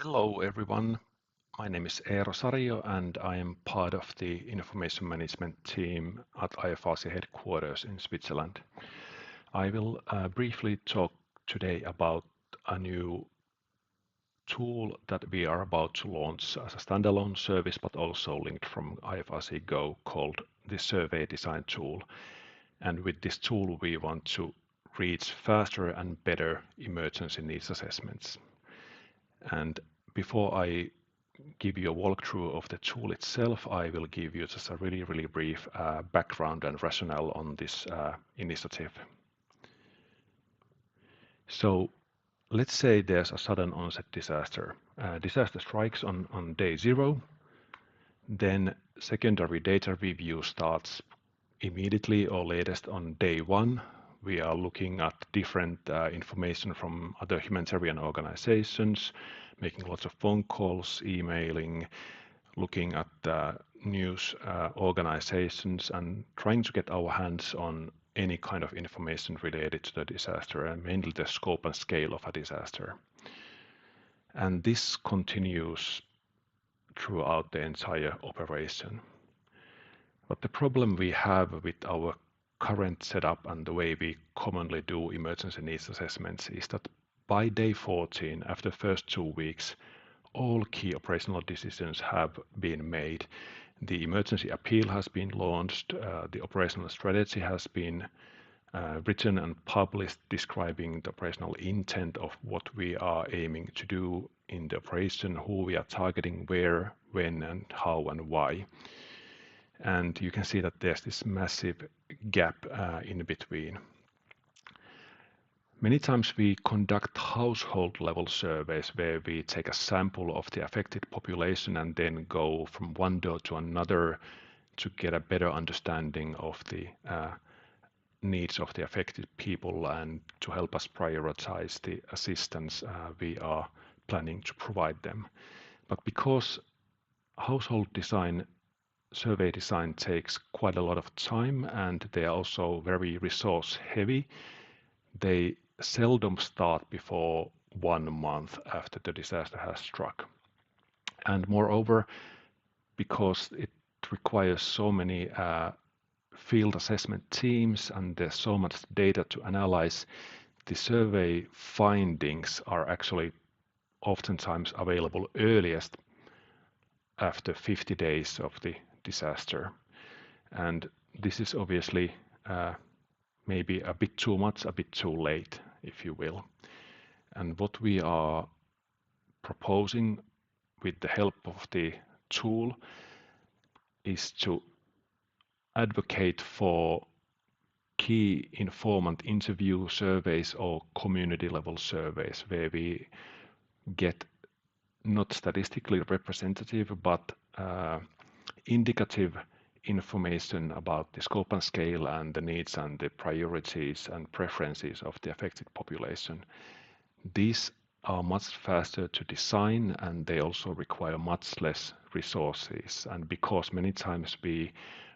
Hello everyone, my name is Eero Sario and I am part of the information management team at IFRC headquarters in Switzerland. I will briefly talk today about a new tool that we are about to launch as a standalone service but also linked from IFRC Go called the Survey Design Tool. And with this tool we want to reach faster and better emergency needs assessments. And before I give you a walkthrough of the tool itself, I will give you just a really brief background and rationale on this initiative. So let's say there's a sudden onset disaster. Disaster strikes on day 0, then secondary data review starts immediately or latest on day 1. We are looking at different information from other humanitarian organizations, making lots of phone calls, emailing, looking at news organizations and trying to get our hands on any kind of information related to the disaster and mainly the scope and scale of a disaster. And this continues throughout the entire operation. But the problem we have with our current setup and the way we commonly do emergency needs assessments is that by day 14, after the first 2 weeks, all key operational decisions have been made. The emergency appeal has been launched, the operational strategy has been written and published describing the operational intent of what we are aiming to do in the operation, who we are targeting, where, when, and how, and why. And you can see that there's this massive gap in between. Many times we conduct household level surveys where we take a sample of the affected population and then go from one door to another to get a better understanding of the needs of the affected people and to help us prioritize the assistance we are planning to provide them. But because household design, survey design takes quite a lot of time and they are also very resource heavy, they seldom start before 1 month after the disaster has struck. And moreover, because it requires so many field assessment teams and there's so much data to analyze, the survey findings are actually oftentimes available earliest after 50 days of the disaster. And this is obviously maybe a bit too much, a bit too late, if you will. And what we are proposing with the help of the tool is to advocate for key informant interview surveys or community level surveys where we get not statistically representative but indicative information about the scope and scale and the needs and the priorities and preferences of the affected population. These are much faster to design and they also require much less resources. And because many times we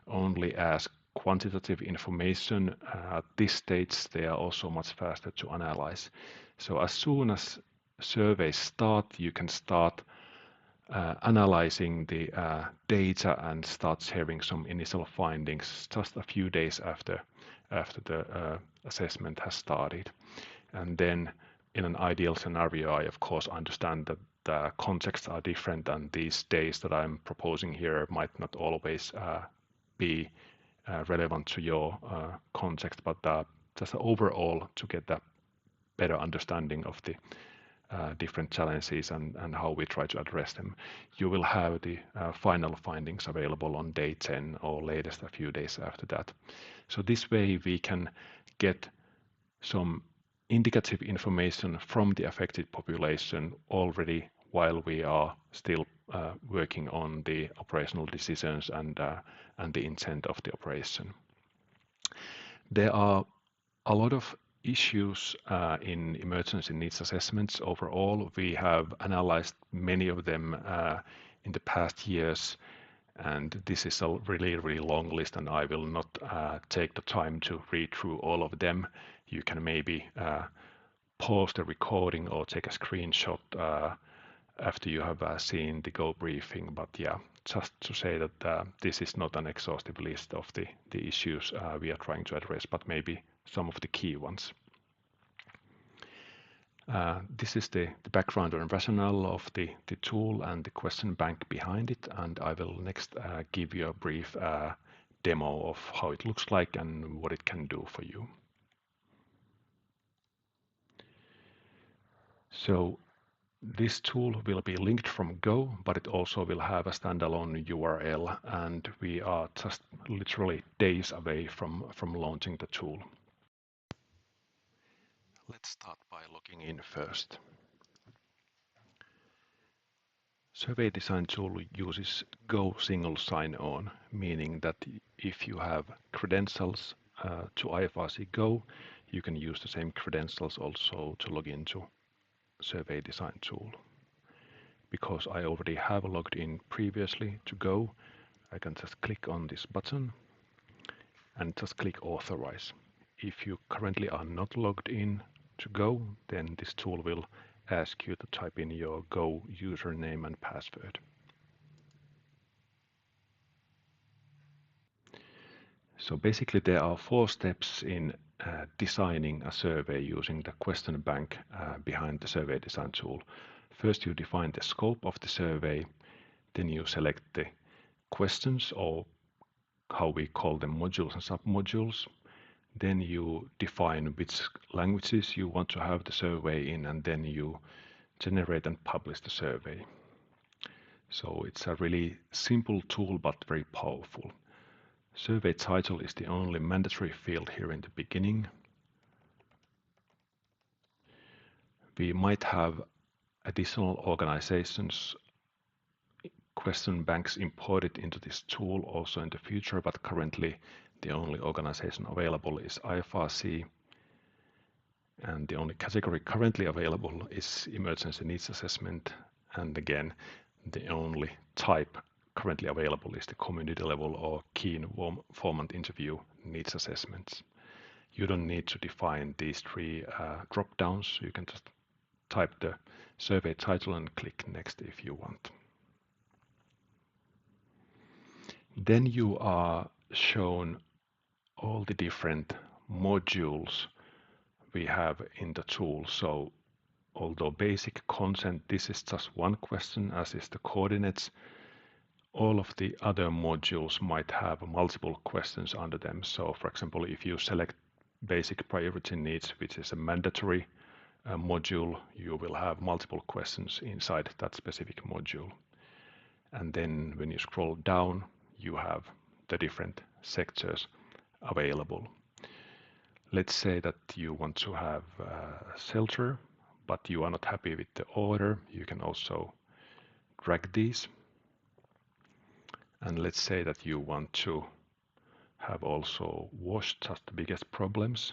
only ask quantitative information at this stage, they are also much faster to analyze. So as soon as surveys start, you can start analyzing the data and start sharing some initial findings just a few days after the assessment has started. And then in an ideal scenario, I of course understand that the contexts are different and these days that I'm proposing here might not always be relevant to your context, but just overall to get a better understanding of the different challenges and how we try to address them. You will have the final findings available on day 10 or latest a few days after that. So this way we can get some indicative information from the affected population already while we are still working on the operational decisions and the intent of the operation. There are a lot of issues in emergency needs assessments overall. We have analyzed many of them in the past years, and this is a really long list, and I will not take the time to read through all of them. You can maybe pause the recording or take a screenshot after you have seen the Go briefing. But yeah, just to say that this is not an exhaustive list of the issues we are trying to address, but maybe some of the key ones. This is the background and rationale of the tool and the question bank behind it, and I will next give you a brief demo of how it looks like and what it can do for you. So this tool will be linked from Go, but it also will have a standalone URL, and we are just literally days away from launching the tool. Let's start by logging in first. Survey Design tool uses Go single sign-on, meaning that if you have credentials to IFRC Go, you can use the same credentials also to log into Survey Design tool. Because I already have logged in previously to Go, I can just click on this button and just click Authorize. If you currently are not logged in to Go, then this tool will ask you to type in your Go username and password. So basically there are 4 steps in designing a survey using the question bank behind the Survey Design tool. First you define the scope of the survey, then you select the questions, or how we call them, modules and submodules. Then you define which languages you want to have the survey in, and then you generate and publish the survey. So it's a really simple tool but very powerful. Survey title is the only mandatory field here in the beginning. We might have additional organizations question banks imported into this tool also in the future, but currently the only organization available is IFRC, and the only category currently available is emergency needs assessment, and again the only type currently available is the community level or key informant interview needs assessments. You don't need to define these 3 drop downs. You can just type the survey title and click next if you want. Then you are shown all the different modules we have in the tool. So although basic consent, this is just one question, as is the coordinates, all of the other modules might have multiple questions under them. So for example, if you select basic priority needs, which is a mandatory module, you will have multiple questions inside that specific module. And then when you scroll down, you have the different sectors available. Let's say that you want to have shelter, but you are not happy with the order. You can also drag these. And let's say that you want to have also wash, just the biggest problems,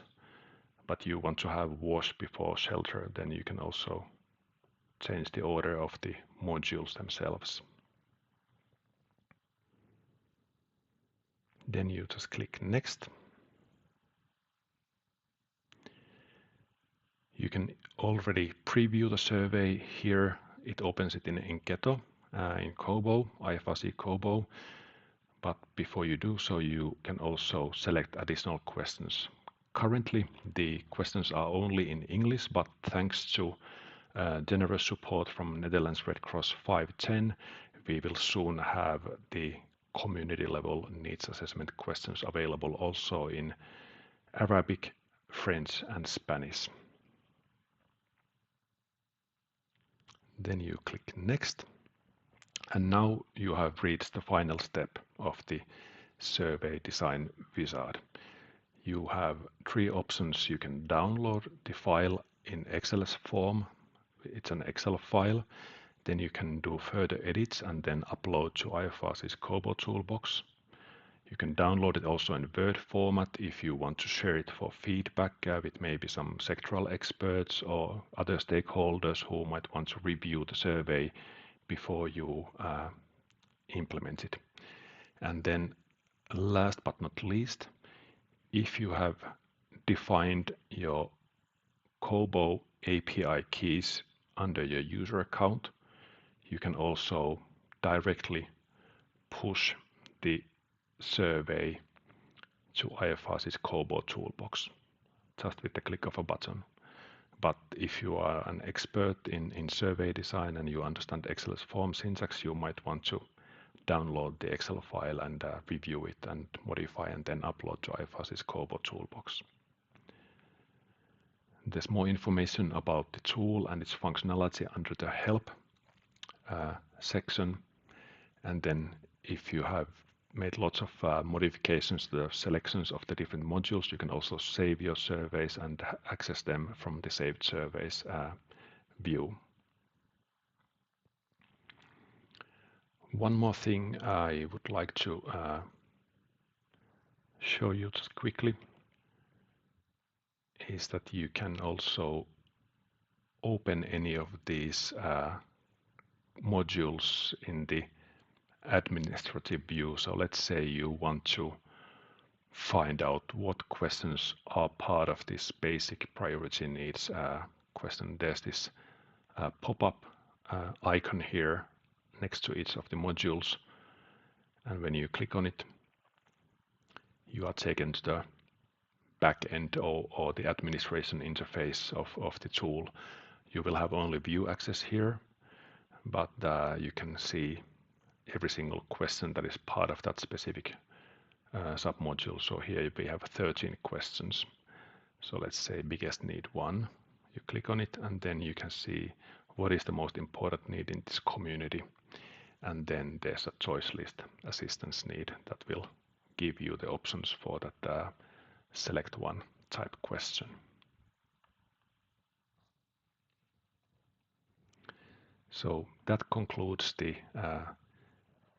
but you want to have wash before shelter, then you can also change the order of the modules themselves. Then you just click next. You can already preview the survey here. It opens it in Enketo, in Kobo, IFRC Kobo. But before you do so, you can also select additional questions. Currently, the questions are only in English, but thanks to generous support from Netherlands Red Cross 510, we will soon have the community level needs assessment questions available also in Arabic, French, and Spanish. Then you click next. And now you have reached the final step of the survey design wizard. You have 3 options. You can download the file in XLS form. It's an Excel file. Then you can do further edits and then upload to IFRC's Kobo toolbox. You can download it also in Word format if you want to share it for feedback with maybe some sectoral experts or other stakeholders who might want to review the survey before you implement it. And then last but not least, if you have defined your Kobo API keys under your user account, you can also directly push the survey to IFRC's COBOL toolbox just with the click of a button. But if you are an expert in survey design and you understand Excel's form syntax, you might want to download the Excel file and review it and modify and then upload to IFRC's COBOL toolbox. There's more information about the tool and its functionality under the help section. And then if you have made lots of modifications to the selections of the different modules, you can also save your surveys and access them from the saved surveys view. One more thing I would like to show you just quickly is that you can also open any of these modules in the administrative view. So let's say you want to find out what questions are part of this basic priority needs question. There's this pop-up icon here next to each of the modules, and when you click on it, you are taken to the back end or the administration interface of the tool. You will have only view access here, but you can see every single question that is part of that specific submodule. So here we have 13 questions. So let's say biggest need 1. You click on it and then you can see what is the most important need in this community. And then there's a choice list assistance need that will give you the options for that select one type question. So that concludes the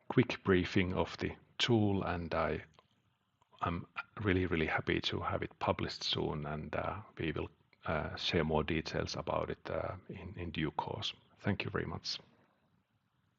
quick briefing of the tool, and I'm really happy to have it published soon, and we will share more details about it in due course. Thank you very much.